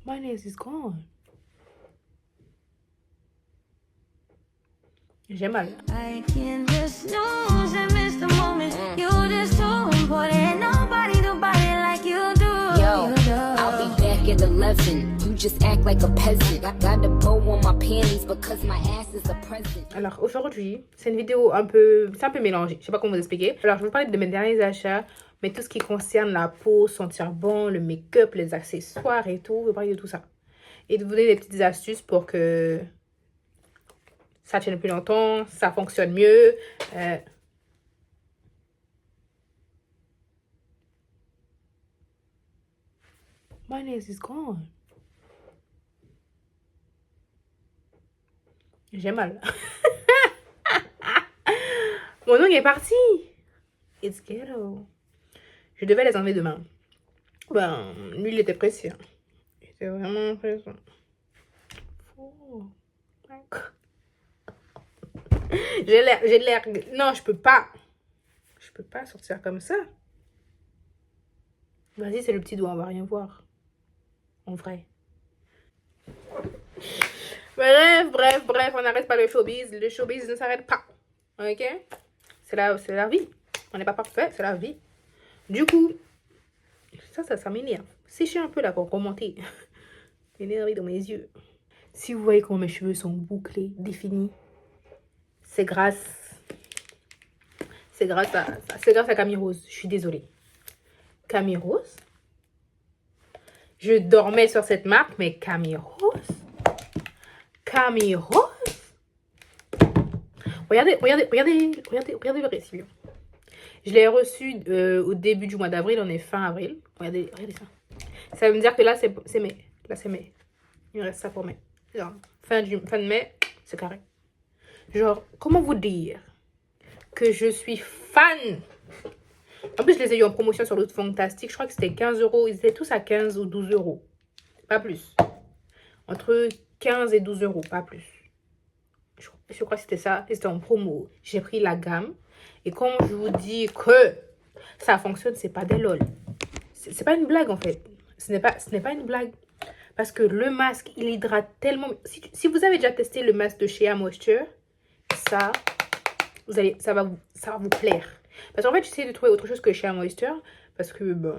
My nails is gone. J'ai mal. I can just snooze and miss the moment. You just so important. Nobody do body like you do. Yo, I'll be back at 11. You just act like a peasant. I got a bow on my panties because my ass is a present. Alors aujourd'hui, c'est une vidéo un peu mélangée. Je sais pas comment vous expliquer. Alors je vais vous parler de mes derniers achats, mais tout ce qui concerne la peau, sentir bon, le make-up, les accessoires et tout. Je vais parler de tout ça. Et de vous donner des petites astuces pour que ça tienne plus longtemps, ça fonctionne mieux. My nails is gone. J'ai mal. Mon ongle est parti. It's ghetto. Je devais les enlever demain. Ben, lui, il était pressé. Il était vraiment pressé. Oh my God. J'ai l'air... Non, je peux pas. Je peux pas sortir comme ça. Vas-y, c'est le petit doigt, on va rien voir. En vrai. Bref, on n'arrête pas le showbiz. Le showbiz ne s'arrête pas. Ok? C'est la vie. On n'est pas parfait, c'est la vie. Du coup, ça m'énerve. Séchez un peu là pour commenter. M'énerve dans mes yeux. Si vous voyez comment mes cheveux sont bouclés, définis, c'est grâce à Camille Rose. Je suis désolée. Camille Rose. Je dormais sur cette marque, mais Camille Rose. Camille Rose. Regardez le récipient. Je l'ai reçu au début du mois d'avril. On est fin avril. Regardez ça. Ça veut me dire que là, c'est mai. Là, c'est mai. Il me reste ça pour mai. Genre, fin de mai, c'est carré. Genre, comment vous dire que je suis fan. En plus, je les ai eu en promotion sur l'autre Fantastique. Je crois que c'était 15 €. Ils étaient tous à 15 ou 12 €. Pas plus. Entre 15 et 12 €, pas plus. Je crois que c'était ça. C'était en promo. J'ai pris la gamme. Et quand je vous dis que ça fonctionne, c'est pas des lol. C'est pas une blague, en fait. Ce n'est pas une blague. Parce que le masque, il hydrate tellement. Si vous avez déjà testé le masque de Shea Moisture, ça va vous plaire. Parce qu'en fait, j'essaie de trouver autre chose que Shea Moisture. Parce que, ben,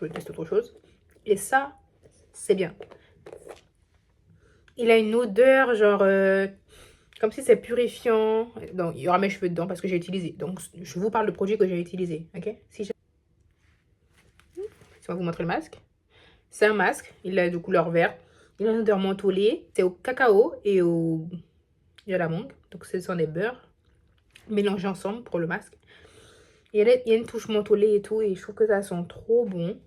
je teste autre chose. Et ça, c'est bien. Il a une odeur, genre, comme si c'est purifiant. Donc, il y aura mes cheveux dedans parce que j'ai utilisé. Donc, je vous parle de produits que j'ai utilisés. Ok? Si on va vous montrer le masque. C'est un masque. Il est de couleur verte. Il a une odeur mentholée. C'est au cacao et au ylang. Donc, ce sont des beurres mélangés ensemble pour le masque. Il y a une touche mentholée et tout. Et je trouve que ça sent trop bon.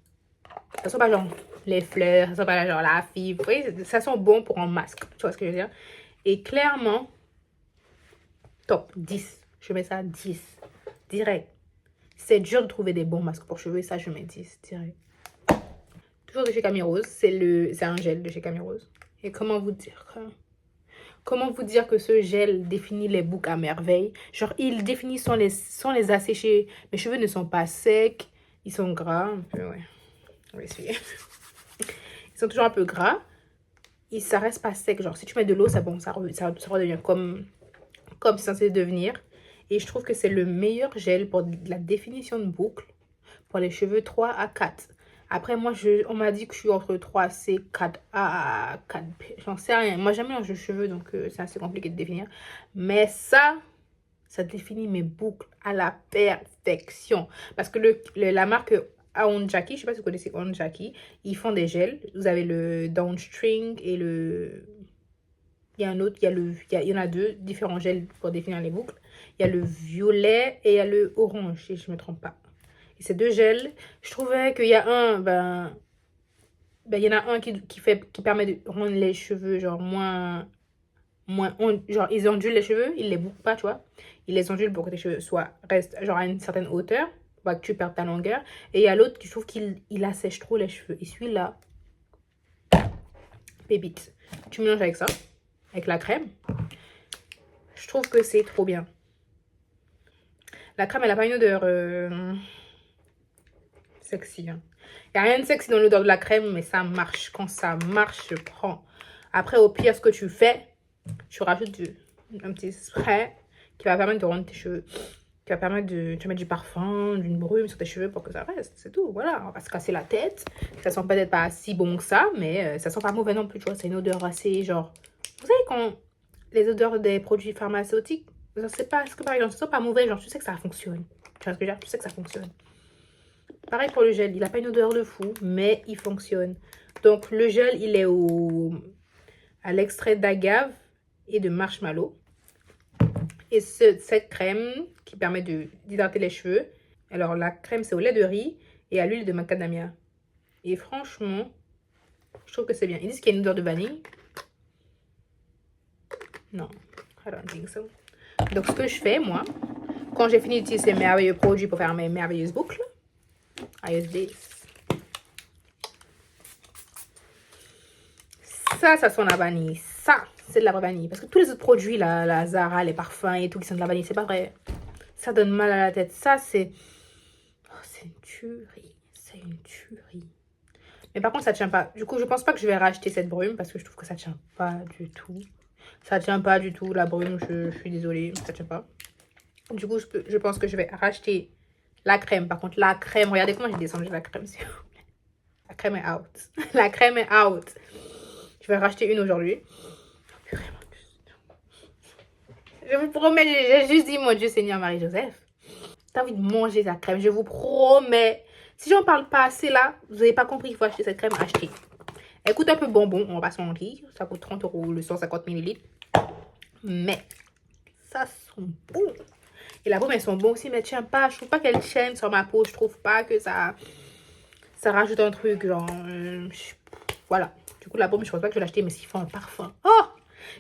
Ça sent pas genre les fleurs. Ça sent pas genre la fibre. Vous voyez, ça sent bon pour un masque. Tu vois ce que je veux dire? Et clairement, top 10. Je mets ça 10. Direct. C'est dur de trouver des bons masques pour cheveux. Et ça, je mets 10. Direct. Toujours de chez Camille Rose. C'est un gel de chez Camille Rose. Et comment vous dire que ce gel définit les boucles à merveille. Genre, il définit sans les assécher. Mes cheveux ne sont pas secs. Ils sont gras. Un peu, ouais. On va essayer. Ils sont toujours un peu gras. Et ça reste pas sec. Genre, si tu mets de l'eau, ça redevient comme c'est censé devenir. Et je trouve que c'est le meilleur gel pour la définition de boucle. Pour les cheveux 3 à 4. Après, moi, on m'a dit que je suis entre 3C, 4A, 4B. J'en sais rien. Moi, j'aime mélanger les cheveux, donc c'est assez compliqué de définir. Mais ça définit mes boucles à la perfection. Parce que la marque Aon Jackie, je ne sais pas si vous connaissez Aon Jackie, ils font des gels. Vous avez le Downstring et le... Il y a un autre, il y en a deux différents gels pour définir les boucles. Il y a le violet et il y a le orange, si je ne me trompe pas. Et ces deux gels, je trouvais qu'il y a un, il y en a un qui permet de rendre les cheveux genre genre ils ondulent les cheveux, ils les bouclent pas, tu vois. Ils les ondulent pour que tes cheveux restent genre à une certaine hauteur, pour pas que tu perdes ta longueur. Et il y a l'autre qui je trouve qu'il assèche trop les cheveux. Et celui-là, pépite. Tu mélanges avec ça, avec la crème. Je trouve que c'est trop bien. La crème, elle a pas une odeur sexy. Hein. Il n'y a rien de sexy dans l'odeur de la crème, mais ça marche. Quand ça marche, je prends. Après, au pire, ce que tu fais, tu rajoutes un petit spray qui va permettre de rendre tes cheveux, qui va permettre de te mettre du parfum, d'une brume sur tes cheveux pour que ça reste. C'est tout, voilà. On va pas se casser la tête. Ça sent peut-être pas si bon que ça, mais ça sent pas mauvais non plus, tu vois. C'est une odeur assez, genre... Vous savez, quand les odeurs des produits pharmaceutiques, je sais pas, est-ce que par exemple, ça sent pas mauvais, genre, tu sais que ça fonctionne. Tu vois ce que je veux dire? Tu sais que ça fonctionne. Pareil pour le gel, il n'a pas une odeur de fou, mais il fonctionne. Donc, le gel, il est à l'extrait d'agave et de marshmallow. Et cette crème qui permet d'hydrater les cheveux. Alors, la crème, c'est au lait de riz et à l'huile de macadamia. Et franchement, je trouve que c'est bien. Ils disent qu'il y a une odeur de vanille. Non, I don't think so. Donc, ce que je fais, moi, quand j'ai fini d'utiliser ces merveilleux produits pour faire mes merveilleuses boucles, I use this. Ça sent la vanille. Ça, c'est de la vraie vanille. Parce que tous les autres produits, la Zara, les parfums et tout qui sont de la vanille, c'est pas vrai. Ça donne mal à la tête. Ça, c'est... Oh, c'est une tuerie. C'est une tuerie. Mais par contre, ça tient pas. Du coup, je pense pas que je vais racheter cette brume parce que je trouve que ça tient pas du tout. Ça tient pas du tout, la brume. Je suis désolée, ça tient pas. Du coup, je pense que je vais racheter la crème. Par contre, la crème, regardez comment j'ai descendu la crème, s'il vous plaît. La crème est out. La crème est out. Je vais racheter une aujourd'hui. Je vous promets, j'ai juste dit, mon Dieu Seigneur Marie-Joseph, t'as envie de manger la crème, je vous promets. Si j'en parle pas assez là, vous n'avez pas compris qu'il faut acheter cette crème, achetez. Elle coûte un peu bonbon, on va pas se mentir. Ça coûte 30 € le 150 ml. Mais ça sent bon. Et la baume, elles sont bonnes aussi, mais elles tiennent pas. Je trouve pas qu'elles tiennent sur ma peau. Je trouve pas que ça rajoute un truc, genre... voilà. Du coup, la baume, je pense pas que je vais l'acheter, mais s'ils font un parfum. Oh!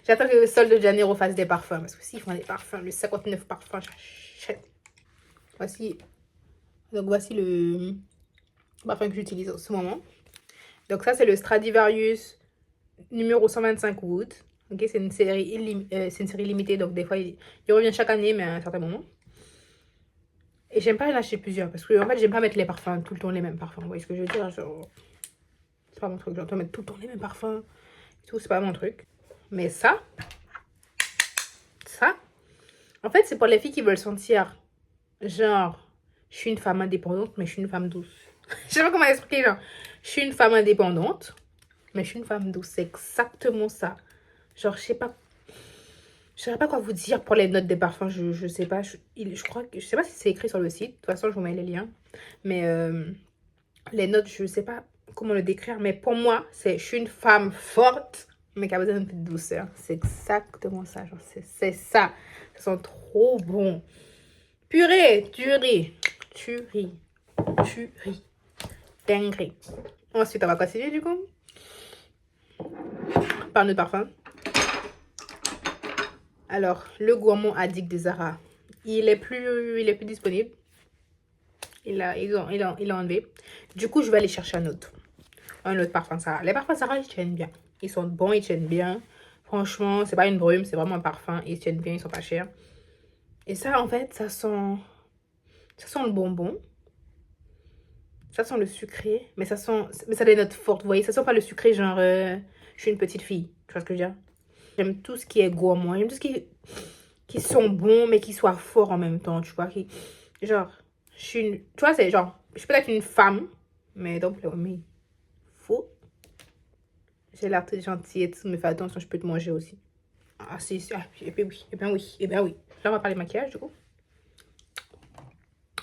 J'attends que le solde de Janeiro fasse des parfums. Parce que s'ils font des parfums, le 59 parfums, j'achète. Voici. Donc, voici le parfum que j'utilise en ce moment. Donc, ça, c'est le Stradivarius numéro 125 Wood. Ok, c'est une série limitée. Donc, des fois, il revient chaque année, mais à un certain moment. Et j'aime pas en acheter plusieurs. Parce que, en fait, j'aime pas mettre les parfums tout le temps les mêmes parfums. Vous voyez ce que je veux dire? C'est pas mon truc. J'entends mettre tout le temps les mêmes parfums. Et tout, c'est pas mon truc. Mais ça, en fait, c'est pour les filles qui veulent sentir, genre, je suis une femme indépendante, mais je suis une femme douce. Je sais pas comment expliquer, genre, je suis une femme indépendante, mais je suis une femme douce. C'est exactement ça. Genre, je sais pas quoi vous dire pour les notes des parfums. Je sais pas, je crois que, je sais pas si c'est écrit sur le site. De toute façon, je vous mets les liens. Mais les notes, je sais pas comment le décrire. Mais pour moi, je suis une femme forte, mais qui a besoin d'un peu de douceur. C'est exactement ça. Genre, c'est ça. Ça sent trop bon. Purée, tuerie. Dinguerie. Ensuite, on va continuer du coup. Par notre parfum. Alors, le gourmand addict de Zara. Il est plus disponible. Il a enlevé. Du coup, je vais aller chercher un autre parfum Zara. Les parfums Zara, ils tiennent bien. Ils sont bons, ils tiennent bien. Franchement, c'est pas une brume, c'est vraiment un parfum. Ils tiennent bien, ils sont pas chers. Et ça, en fait, ça sent le bonbon. Ça sent le sucré. Mais ça a des notes fortes, vous voyez. Ça sent pas le sucré, genre, je suis une petite fille. Tu vois ce que je veux dire? J'aime tout ce qui est gourmand. J'aime tout ce qui sont bons, mais qui soient forts en même temps, tu vois. Genre, tu vois, c'est genre, je suis peut-être une femme, mais don't play with me. Faux. J'ai l'air très gentille et tout, mais fais attention, je peux te manger aussi. Ah, si, ah, et puis oui, et bien oui. Là, on va parler maquillage, du coup.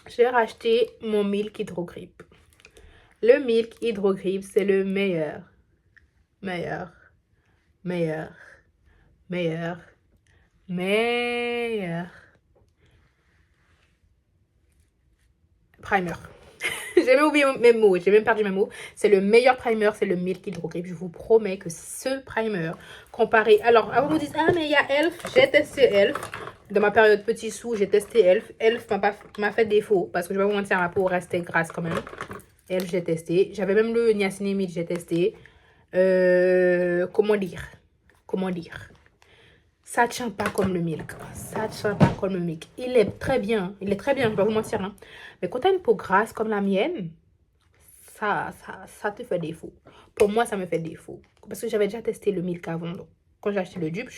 J'ai racheté mon Milk Hydro Grip. Le Milk Hydro Grip, c'est le meilleur primer. J'ai même oublié mes mots, j'ai même perdu mes mots. C'est le meilleur primer, c'est le Milk Hydro Grip. Je vous promets que ce primer, comparé... Alors, avant vous dites, ah mais il y a Elf, j'ai testé Elf. Dans ma période petit sou, j'ai testé Elf. Elf m'a fait défaut, parce que je vais pas vous mentir, ma peau restait grasse quand même. Elf, j'ai testé. J'avais même le niacinamide, j'ai testé. Comment dire? Ça tient pas comme le Milk. Ça tient pas comme le Milk. Il est très bien, je vais pas vous mentir. Hein. Mais quand tu as une peau grasse comme la mienne, ça te fait défaut. Pour moi, ça me fait défaut. Parce que j'avais déjà testé le Milk avant. Donc, quand j'ai acheté le dupe,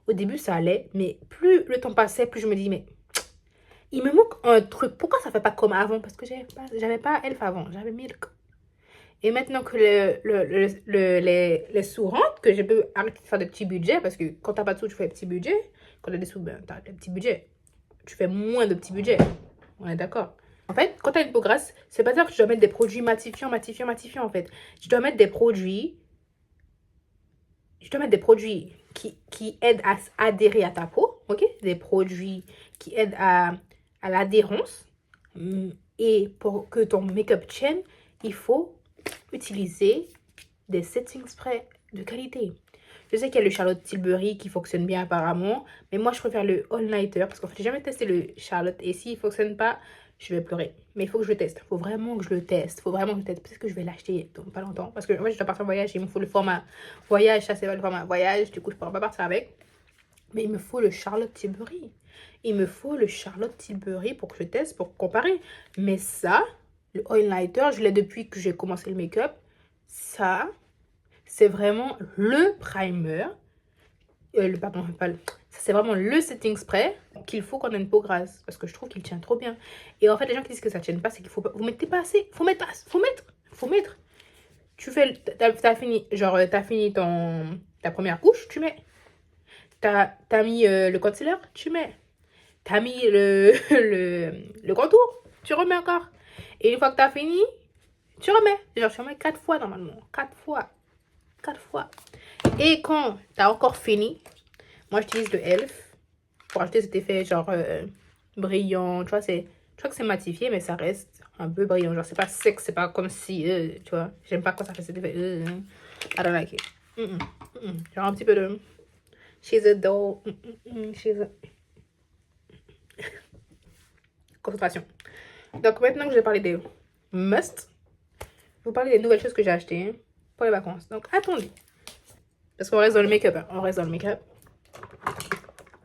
au début, ça allait. Mais plus le temps passait, plus je me dis, mais il me manque un truc. Pourquoi ça fait pas comme avant? Parce que j'avais pas Elf avant. J'avais Milk. Et maintenant que les sous rentrent, que je peux arrêter de faire des petits budgets. Parce que quand t'as pas de sous, tu fais des petits budgets. Quand t'as des sous, ben, t'as des petits budgets. Tu fais moins de petits budgets. On est d'accord. En fait, quand tu as une peau grasse, c'est pas dire que tu dois mettre des produits matifiants, en fait. Tu dois mettre des produits. Je dois mettre des produits qui aident à adhérer à ta peau, ok? Des produits qui aident à l'adhérence. Et pour que ton make-up tienne, il faut utiliser des setting sprays de qualité. Je sais qu'il y a le Charlotte Tilbury qui fonctionne bien apparemment, mais moi je préfère le All Nighter parce qu'en fait j'ai jamais testé le Charlotte et s'il ne fonctionne pas, je vais pleurer. Mais il faut que je le teste, il faut vraiment que je le teste, peut-être que je vais l'acheter dans pas longtemps parce que moi je dois partir en voyage, il me faut le format voyage, ça c'est le format voyage, du coup je ne pourrai pas partir avec. Mais il me faut le Charlotte Tilbury. Il me faut le Charlotte Tilbury pour que je teste, pour comparer. Mais ça, le All Nighter, je l'ai depuis que j'ai commencé le make-up. Ça, c'est vraiment le primer. C'est vraiment le setting spray qu'il faut qu'on ait une peau grasse. Parce que je trouve qu'il tient trop bien. Et en fait, les gens qui disent que ça ne tienne pas, c'est qu'il faut pas. Vous mettez pas assez. Faut mettre. Tu fais. T'as fini. Genre, t'as fini ta première couche, tu mets. T'as mis le concealer, tu mets. T'as mis le contour, tu remets encore. Et une fois que t'as fini, tu remets. Genre, tu remets 4 fois normalement. 4 fois. Et quand t'as encore fini, moi j'utilise le Elf pour acheter cet effet genre brillant. Tu vois que c'est matifié, mais ça reste un peu brillant. Genre, c'est pas sec, c'est pas comme si, tu vois. J'aime pas quand ça fait cet effet. I don't like it. Genre un petit peu de... She's a doll. Concentration. Donc maintenant que j'ai parlé des must, je vais vous parler des nouvelles choses que j'ai achetées pour les vacances. Donc attendez. Parce qu'on reste dans le make-up.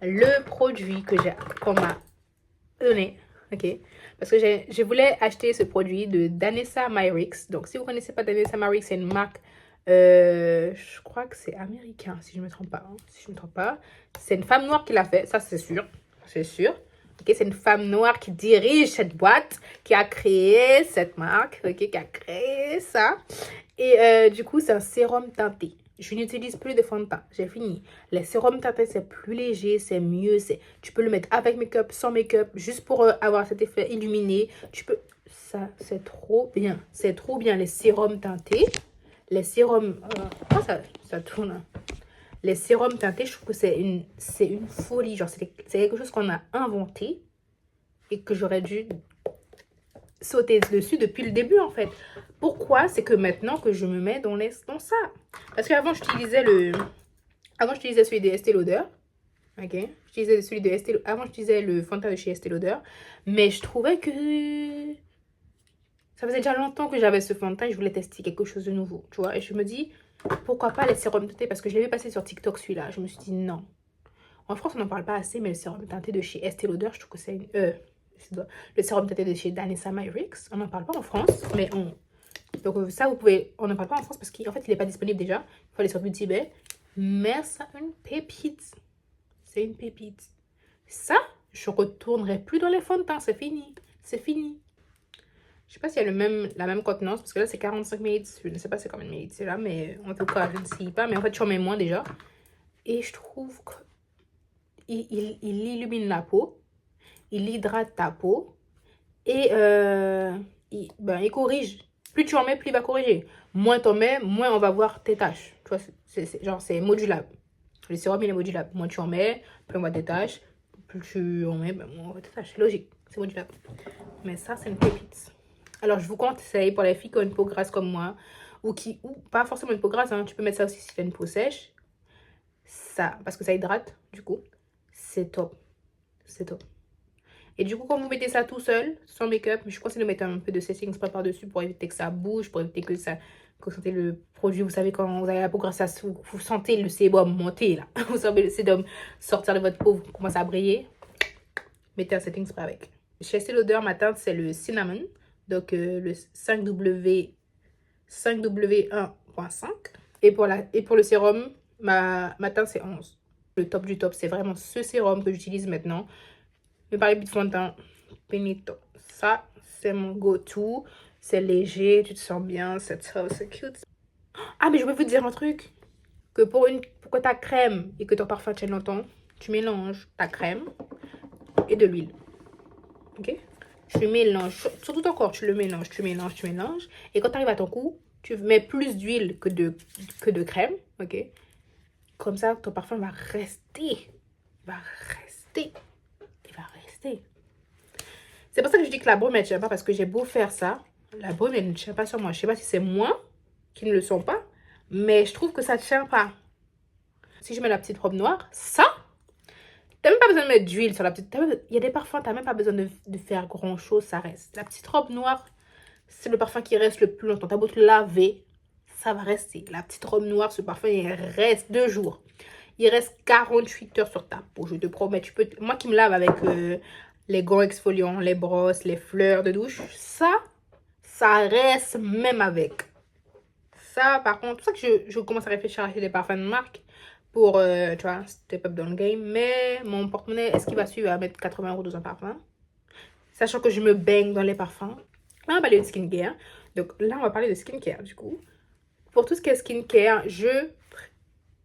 Le produit qu'on m'a donné. Ok. Parce que je voulais acheter ce produit de Danessa Myricks. Donc si vous ne connaissez pas Danessa Myricks, c'est une marque. Je crois que c'est américain, si je ne me trompe pas. C'est une femme noire qui l'a fait, ça c'est sûr. Ok, c'est une femme noire qui dirige cette boîte, qui a créé cette marque, ok, qui a créé ça. Et du coup, c'est un sérum teinté. Je n'utilise plus de fond de teint, j'ai fini. Les sérums teintés, c'est plus léger, c'est mieux. Tu peux le mettre avec make-up, sans make-up, juste pour avoir cet effet illuminé. Ça, c'est trop bien. C'est trop bien, les sérums teintés. Les sérums... ça tourne. Les sérums teintés, je trouve que c'est une folie. Genre, c'est quelque chose qu'on a inventé et que j'aurais dû sauter dessus depuis le début, en fait. Pourquoi? C'est que maintenant que je me mets dans ça. Parce qu'avant, j'utilisais celui de Estée Lauder. Ok? Avant, j'utilisais le fond de teint de chez Estée Lauder. Mais je trouvais que... ça faisait déjà longtemps que j'avais ce fond de teint et je voulais tester quelque chose de nouveau, tu vois. Et je me dis, pourquoi pas les sérums teintés? Parce que je l'ai vu passer sur TikTok, celui-là. Je me suis dit, non. En France, on n'en parle pas assez, mais le sérum teinté de chez Estée Lauder, je trouve que c'est le sérum teinté de chez Danessa Myricks, on n'en parle pas en France, mais donc ça, on n'en parle pas en France parce qu'en fait, il n'est pas disponible déjà. Il faut aller sur Beauty Bay. Mais ça, une pépite. C'est une pépite. Ça, je ne retournerai plus dans les fonds de teint. C'est fini. Je sais pas s'il y a la même contenance, parce que là, c'est 45 ml. Je ne sais pas c'est combien de ml c'est là, mais en tout cas, je ne sais pas. Mais en fait, tu en mets moins déjà. Et je trouve qu'il illumine la peau. Il hydrate ta peau. Et il corrige. Plus tu en mets, plus il va corriger. Moins tu en mets, moins on va voir tes taches. Tu vois, c'est modulable. Le sérum, il est modulable. Moins tu en mets, plus on voit tes taches. Plus tu en mets, moins on voit tes taches. Logique, c'est modulable. Mais ça, c'est une pépite. Alors, je vous conseille pour les filles qui ont une peau grasse comme moi, ou pas forcément une peau grasse, hein, tu peux mettre ça aussi si tu as une peau sèche. Ça, parce que ça hydrate, du coup, c'est top. Et du coup, quand vous mettez ça tout seul, sans make-up, je conseille de mettre un peu de setting spray par-dessus pour éviter que ça bouge, pour éviter que vous sentez le produit. Vous savez, quand vous avez la peau grasse, vous sentez le sébum monter, là. Vous sentez le sébum sortir de votre peau, vous commencez à briller. Mettez un setting spray avec. Chez Estée Lauder, ma teinte, c'est le Cinnamon. Donc, le 5W 5W1.5. Et pour le sérum, ma teinte, c'est 11. Le top du top, c'est vraiment ce sérum que j'utilise maintenant. Le Paris Beat Fond de teint Benito. Ça, c'est mon go-to. C'est léger, tu te sens bien, c'est cute. Ah, mais je voulais vous dire un truc. Que pour que ta crème et que ton parfum tienne longtemps, tu mélanges ta crème et de l'huile. Ok? Tu mélanges, surtout ton corps, tu le mélanges, tu mélanges. Et quand tu arrives à ton cou, tu mets plus d'huile que de crème. Ok? Comme ça, ton parfum va rester. Il va rester. C'est pour ça que je dis que la brume, elle ne tient pas. Parce que j'ai beau faire ça, la brume, elle ne tient pas sur moi. Je ne sais pas si c'est moi qui ne le sens pas. Mais je trouve que ça ne tient pas. Si je mets la petite robe noire, ça, t'as même pas besoin de mettre d'huile sur la petite... Il y a des parfums, t'as même pas besoin de faire grand chose, ça reste. La petite robe noire, c'est le parfum qui reste le plus longtemps. T'as beau te laver, ça va rester. La petite robe noire, ce parfum, il reste 2 jours. Il reste 48 heures sur ta peau, je te promets. Moi qui me lave avec les gants exfoliants, les brosses, les fleurs de douche, ça reste même avec. Ça, par contre, c'est pour ça que je commence à réfléchir à acheter des parfums de marque pour, tu vois, step up dans le game. Mais mon porte-monnaie, est-ce qu'il va suivre à mettre 80 € dans un parfum? Sachant que je me baigne dans les parfums. Là, on va parler de skincare. Donc là, on va parler de skincare, du coup. Pour tout ce qui est skincare, je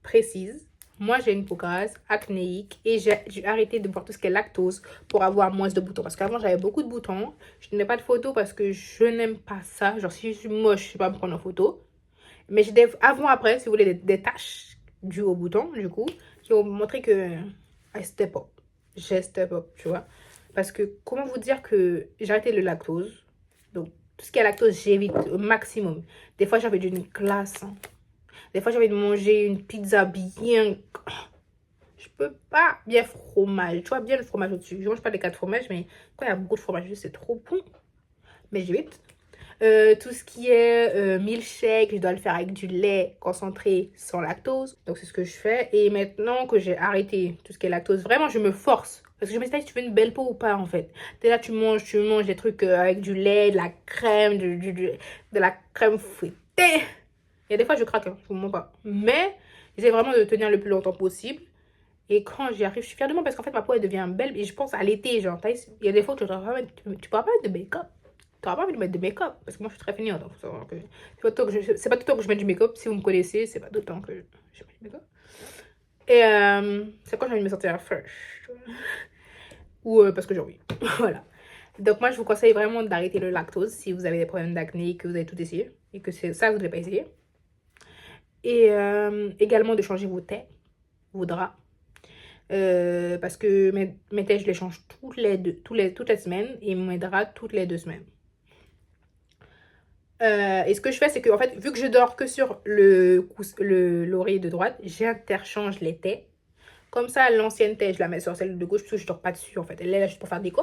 précise, moi, j'ai une peau grasse, acnéique. Et j'ai arrêté de boire tout ce qui est lactose pour avoir moins de boutons. Parce qu'avant, j'avais beaucoup de boutons. Je n'ai pas de photos parce que je n'aime pas ça. Genre, si je suis moche, je ne sais pas me prendre en photo. Mais j'ai avant-après, si vous voulez, des taches dues au bouton, du coup, qui ont montré que I step up. J'ai step up, tu vois. Parce que, comment vous dire que j'ai arrêté le lactose. Donc, tout ce qui est lactose, j'évite au maximum. Des fois, j'avais d'une glace. Hein. Des fois, j'avais de manger une pizza bien... Je peux pas. Bien fromage. Tu vois, bien le fromage au-dessus. Je mange pas les 4 fromages, mais quand il y a beaucoup de fromage, c'est trop bon. Mais j'évite. Tout ce qui est milkshake, je dois le faire avec du lait concentré sans lactose. Donc, c'est ce que je fais. Et maintenant que j'ai arrêté tout ce qui est lactose, vraiment, je me force. Parce que je me dis, si tu veux une belle peau ou pas, en fait. T'es là, tu manges des trucs avec du lait, de la crème, de la crème fouettée. Il y a des fois, je craque, hein, je vous mens pas. Mais, j'essaie vraiment de tenir le plus longtemps possible. Et quand j'y arrive, je suis fière de moi parce qu'en fait, ma peau, elle devient belle. Et je pense à l'été, genre, il y a des fois que tu pourras pas mettre de make-up. Tu n'auras pas envie de mettre de make-up. Parce que moi, je suis très fainéante. Donc, c'est pas tout le temps que je mets du make-up. Si vous me connaissez, c'est pas tout le temps que je mets du make-up. Et c'est quand j'ai envie de me sentir fresh. Ou parce que j'ai envie. Voilà. Donc, moi, je vous conseille vraiment d'arrêter le lactose si vous avez des problèmes d'acné, que vous avez tout essayé. Et que c'est ça, vous ne devez pas essayer. Et également de changer vos tais, vos draps. Parce que mes tais, je les change toutes les semaines. Et mes draps, toutes les 2 semaines. Et ce que je fais, c'est que en fait, vu que je dors que sur l'oreiller de droite, j'interchange les tais. Comme ça, l'ancienne taie, je la mets sur celle de gauche parce que je dors pas dessus en fait. Elle est là juste pour faire déco.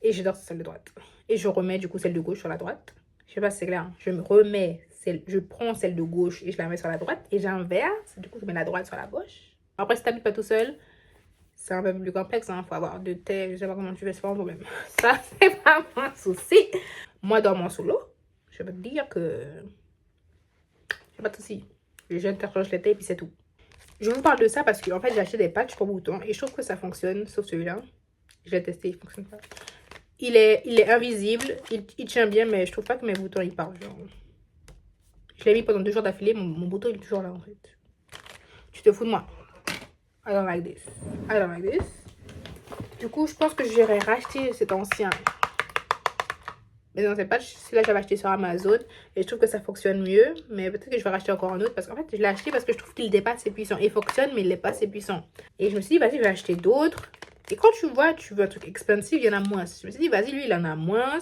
Et je dors sur celle de droite. Et je remets du coup celle de gauche sur la droite. Je sais pas si c'est clair. Hein. Je prends celle de gauche et je la mets sur la droite. Et j'inverse. Du coup, je mets la droite sur la gauche. Après, si t'habites pas tout seul, c'est un peu plus complexe. Hein. Faut avoir 2 tais. Je sais pas comment tu fais, c'est pas un problème. Ça, c'est pas mon souci. Moi, dans mon solo, je vais te dire que j'ai pas de soucis. J'interchange les tais et puis c'est tout. Je vous parle de ça parce que en fait j'ai acheté des patchs pour boutons et je trouve que ça fonctionne, sauf celui-là. Je l'ai testé, il fonctionne pas. Il est invisible, il tient bien, mais je trouve pas que mes boutons ils partent. Genre. Je l'ai mis pendant 2 jours d'affilée, mon bouton il est toujours là en fait. Tu te fous de moi. I don't like this. I don't like this. Du coup, je pense que j'irai racheter cet ancien. Mais non, c'est pas celui-là que j'avais acheté sur Amazon. Et je trouve que ça fonctionne mieux. Mais peut-être que je vais racheter encore un autre. Parce qu'en fait, je l'ai acheté parce que je trouve qu'il n'est pas assez puissant. Il fonctionne, mais il n'est pas assez puissant. Et je me suis dit, vas-y, je vais acheter d'autres. Et quand tu veux un truc expensive, il y en a moins. Je me suis dit, vas-y, lui, il en a moins.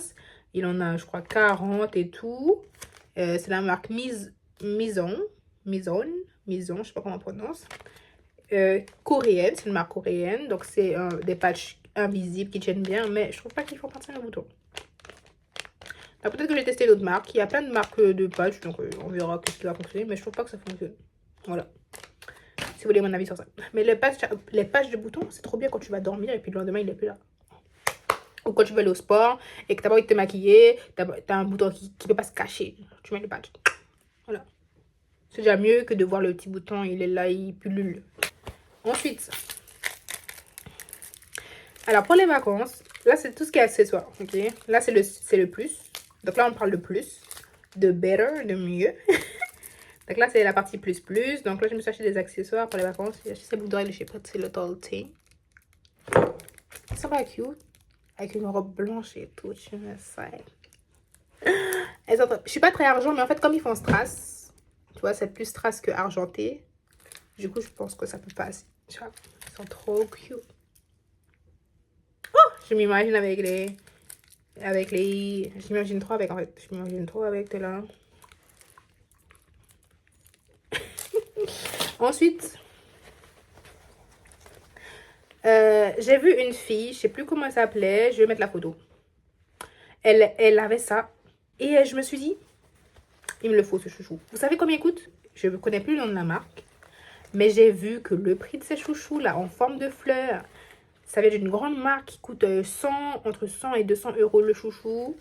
Il en a, je crois, 40 et tout. C'est la marque Mizon, je sais pas comment on prononce. Coréenne, c'est une marque coréenne. Donc, c'est des patchs invisibles qui tiennent bien. Mais je trouve pas qu'ils font partie d'un bouton. Peut-être que j'ai testé d'autres marques. Il y a plein de marques de patchs, donc on verra ce qui va fonctionner. Mais je trouve pas que ça fonctionne. Voilà. Si vous voulez mon avis sur ça. Mais les patchs de boutons, c'est trop bien quand tu vas dormir et puis le lendemain, il est plus là. Ou quand tu veux aller au sport et que t'as pas envie de te maquiller, t'as un bouton qui peut pas se cacher. Tu mets le patch. Voilà. C'est déjà mieux que de voir le petit bouton, il est là, il pullule. Ensuite, alors pour les vacances, là c'est tout ce qui est accessoire, ok? Là c'est le plus. Donc là on parle de plus, de better, de mieux. Donc là c'est la partie plus plus. Donc là je me suis acheté des accessoires pour les vacances. J'ai acheté ces boucles d'oreilles de chez Pretty Little Thing. Ça va cute. Avec une robe blanche et tout, je me sais. Je suis pas très argent, mais en fait comme ils font strass, tu vois c'est plus strass que argenté. Du coup je pense que ça peut passer. Tu vois, ils sont trop cute. Je m'imagine avec les... Je m'imagine trop avec, en fait. Je m'imagine trop avec, t'es là. Ensuite, j'ai vu une fille, je sais plus comment elle s'appelait. Je vais mettre la photo. Elle avait ça. Et je me suis dit, il me le faut ce chouchou. Vous savez combien il coûte? Je ne connais plus le nom de la marque. Mais j'ai vu que le prix de ces chouchous là, en forme de fleurs... Ça vient d'une grande marque qui coûte entre 100 et 200 € le chouchou.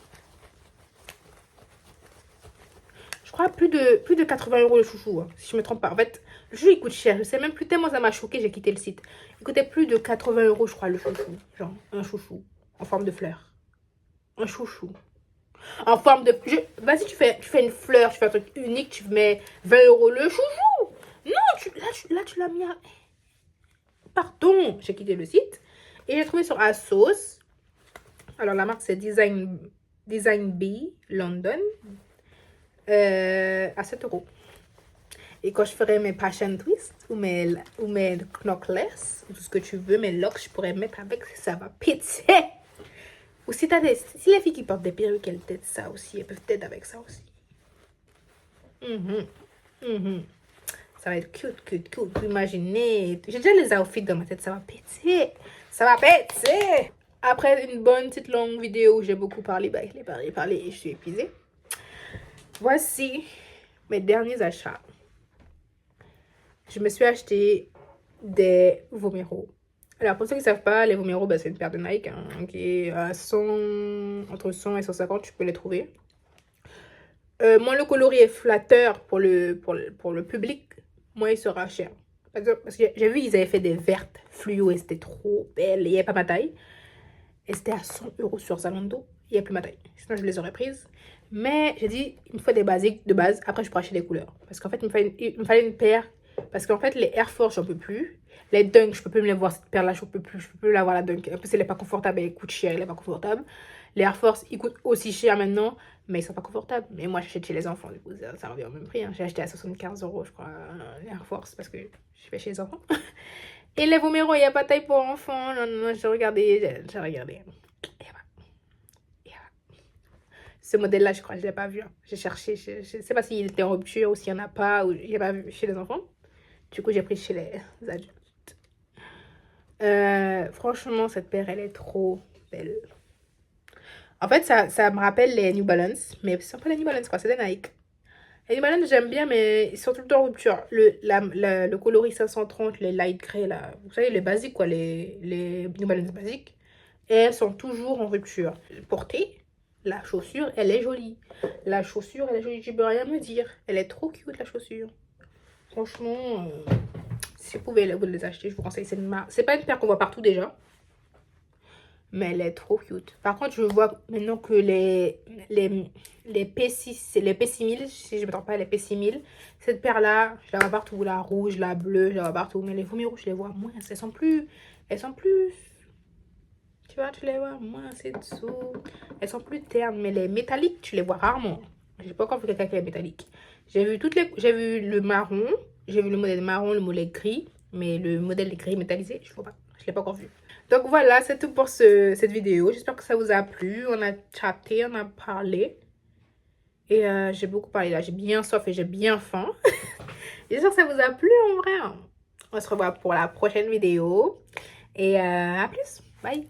Je crois plus de 80 € le chouchou, hein, si je ne me trompe pas. En fait, le chouchou il coûte cher. Je sais même plus, tellement ça m'a choqué, j'ai quitté le site. Il coûtait plus de 80 € je crois le chouchou. Genre un chouchou en forme de fleur. Un chouchou. En forme de... Vas-y, tu fais une fleur, tu fais un truc unique, tu mets 20 € le chouchou. Non, là tu l'as mis à... Pardon, j'ai quitté le site. Et j'ai trouvé sur ASOS. Alors, la marque, c'est Design B London. À 7 €. Et quand je ferai mes passion twists ou mes knockless, ou tout ce que tu veux, mes locks, je pourrais mettre avec, ça va péter. Ou si si les filles qui portent des perruques, elles t'aident ça aussi. Elles peuvent t'aider avec ça aussi. Ça va être cute. Vous imaginez. J'ai déjà les outfits dans ma tête. Ça va péter. Ça va péter. Après une bonne petite longue vidéo où j'ai beaucoup parlé et je suis épuisée. Voici mes derniers achats. Je me suis acheté des Vomero. Alors pour ceux qui ne savent pas, les Vomero, c'est une paire de Nike hein, qui est à entre 100 et 150, tu peux les trouver. Moins le coloris est flatteur pour le public, moins il sera cher. Parce que j'ai vu, ils avaient fait des vertes fluo et c'était trop belle. Il n'y avait pas ma taille. Et c'était à 100 € sur Zalando. Il n'y a plus ma taille. Sinon, je les aurais prises. Mais j'ai dit, il me faut des basiques de base. Après, je pourrais acheter des couleurs. Parce qu'en fait, il me fallait une paire. Parce qu'en fait, les Air Force, j'en peux plus. Les Dunk, je peux plus me les voir. Cette paire-là, je peux plus. Je peux plus la voir, la Dunk. En plus, elle n'est pas confortable. Elle coûte cher. Elle n'est pas confortable. Les Air Force, ils coûtent aussi cher maintenant. Mais ils sont pas confortables. Mais moi, j'achète chez les enfants. Du coup, ça revient au même prix. Hein. J'ai acheté à 75 €, je crois, les Air Force. Parce que je vais chez les enfants. Et les Vomero, il n'y a pas taille pour enfants. Non, j'ai regardé. Ce modèle-là, je crois que je ne l'ai pas vu. Hein. J'ai cherché. Je ne sais pas s'il était en rupture ou s'il n'y en a pas. Ou je n'ai pas vu chez les enfants. Du coup, j'ai pris chez les adultes. Franchement, cette paire, elle est trop belle. En fait, ça me rappelle les New Balance. Mais ce ne sont pas les New Balance, quoi. C'est des Nike. Les New Balance, j'aime bien, mais ils sont tout le temps en rupture. Le coloris 530, les light grey, là. Vous savez, les basiques, quoi. Les New Balance basiques. Et elles sont toujours en rupture. Portée, la chaussure, elle est jolie. La chaussure, elle est jolie. Je peux rien me dire. Elle est trop cute, la chaussure. Franchement, si vous pouvez vous les acheter, je vous conseille. C'est pas une paire qu'on voit partout déjà. Mais elle est trop cute. Par contre, je vois maintenant que les P6, les P6000, si je ne me trompe pas, les P6000, cette paire-là, je la vois partout. La rouge, la bleue, je la vois partout. Mais les Vomero, je les vois moins. Elles sont plus... Tu vois, tu les vois moins, c'est dessous. Elles sont plus ternes. Mais les métalliques, tu les vois rarement. J'ai pas encore vu quelqu'un qui est métallique. J'ai vu le marron. J'ai vu le modèle marron, le modèle gris. Mais le modèle gris métallisé, je ne vois pas. Je ne l'ai pas encore vu. Donc voilà, c'est tout pour cette vidéo. J'espère que ça vous a plu. On a chatté, on a parlé. Et j'ai beaucoup parlé là. J'ai bien soif et j'ai bien faim. J'espère que ça vous a plu en vrai. On se revoit pour la prochaine vidéo. Et à plus. Bye.